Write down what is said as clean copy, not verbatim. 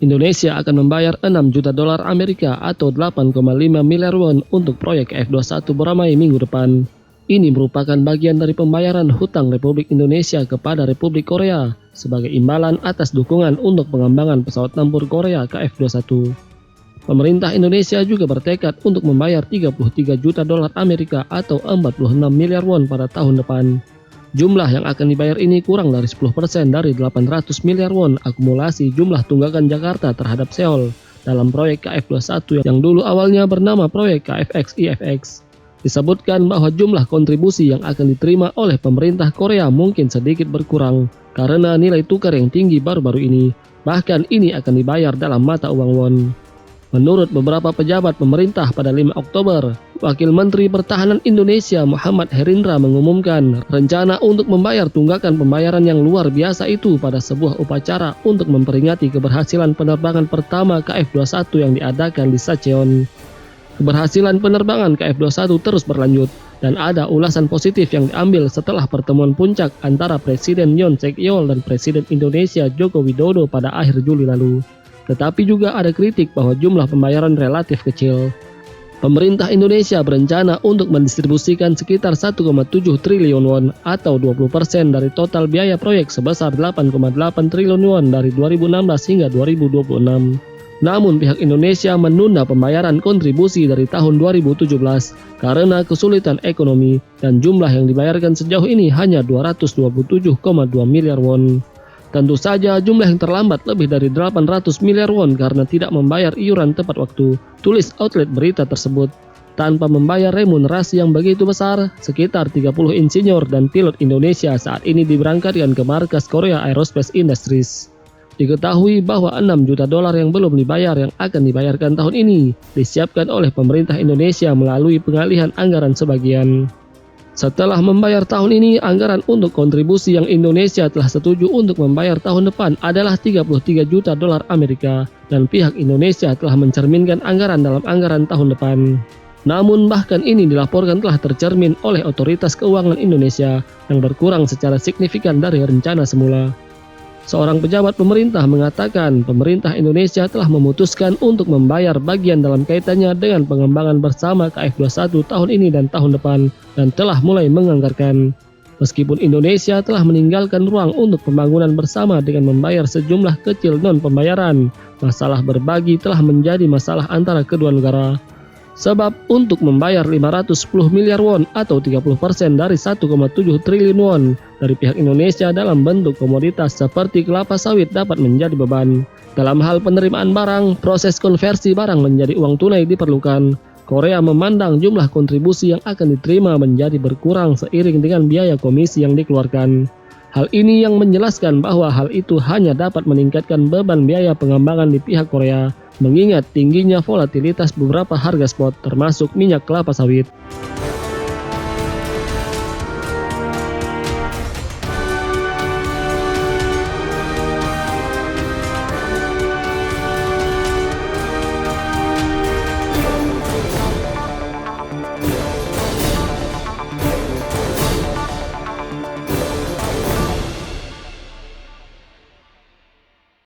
Indonesia akan membayar 6 juta dolar Amerika atau 8,5 miliar won untuk proyek KF21 Boramae minggu depan. Ini merupakan bagian dari pembayaran hutang Republik Indonesia kepada Republik Korea sebagai imbalan atas dukungan untuk pengembangan pesawat tempur Korea KF21. Pemerintah Indonesia juga bertekad untuk membayar 33 juta dolar Amerika atau 46 miliar won pada tahun depan. Jumlah yang akan dibayar ini kurang dari 10% dari 800 miliar won akumulasi jumlah tunggakan Jakarta terhadap Seoul dalam proyek KF21 yang dulu awalnya bernama proyek KFX-IFX. Disebutkan bahwa jumlah kontribusi yang akan diterima oleh pemerintah Korea mungkin sedikit berkurang karena nilai tukar yang tinggi baru-baru ini. Bahkan ini akan dibayar dalam mata uang won. Menurut beberapa pejabat pemerintah pada 5 Oktober, Wakil Menteri Pertahanan Indonesia Muhammad Herindra mengumumkan rencana untuk membayar tunggakan pembayaran yang luar biasa itu pada sebuah upacara untuk memperingati keberhasilan penerbangan pertama KF21 yang diadakan di Sacheon. Keberhasilan penerbangan KF21 terus berlanjut dan ada ulasan positif yang diambil setelah pertemuan puncak antara Presiden Yoon Suk Yeol dan Presiden Indonesia Joko Widodo pada akhir Juli lalu. Tetapi juga ada kritik bahwa jumlah pembayaran relatif kecil. Pemerintah Indonesia berencana untuk mendistribusikan sekitar 1,7 triliun won atau 20% dari total biaya proyek sebesar 8,8 triliun won dari 2016 hingga 2026. Namun pihak Indonesia menunda pembayaran kontribusi dari tahun 2017 karena kesulitan ekonomi dan jumlah yang dibayarkan sejauh ini hanya 227,2 miliar won. Tentu saja jumlah yang terlambat lebih dari 800 miliar won karena tidak membayar iuran tepat waktu, tulis outlet berita tersebut. Tanpa membayar remunerasi yang begitu besar, sekitar 30 insinyur dan pilot Indonesia saat ini diberangkatkan ke markas Korea Aerospace Industries. Diketahui bahwa 6 juta dolar yang belum dibayar yang akan dibayarkan tahun ini disiapkan oleh pemerintah Indonesia melalui pengalihan anggaran sebagian. Setelah membayar tahun ini, anggaran untuk kontribusi yang Indonesia telah setuju untuk membayar tahun depan adalah 33 juta dolar Amerika dan pihak Indonesia telah mencerminkan anggaran dalam anggaran tahun depan. Namun bahkan ini dilaporkan telah tercermin oleh Otoritas Keuangan Indonesia yang berkurang secara signifikan dari rencana semula. Seorang pejabat pemerintah mengatakan pemerintah Indonesia telah memutuskan untuk membayar bagian dalam kaitannya dengan pengembangan bersama KF21 tahun ini dan tahun depan dan telah mulai menganggarkan. Meskipun Indonesia telah meninggalkan ruang untuk pembangunan bersama dengan membayar sejumlah kecil non-pembayaran, masalah berbagi telah menjadi masalah antara kedua negara. Sebab untuk membayar 510 miliar won atau 30% dari 1,7 triliun won dari pihak Indonesia dalam bentuk komoditas seperti kelapa sawit dapat menjadi beban. Dalam hal penerimaan barang, proses konversi barang menjadi uang tunai diperlukan. Korea memandang jumlah kontribusi yang akan diterima menjadi berkurang seiring dengan biaya komisi yang dikeluarkan. Hal ini yang menjelaskan bahwa hal itu hanya dapat meningkatkan beban biaya pengembangan di pihak Korea, mengingat tingginya volatilitas beberapa harga spot termasuk minyak kelapa sawit.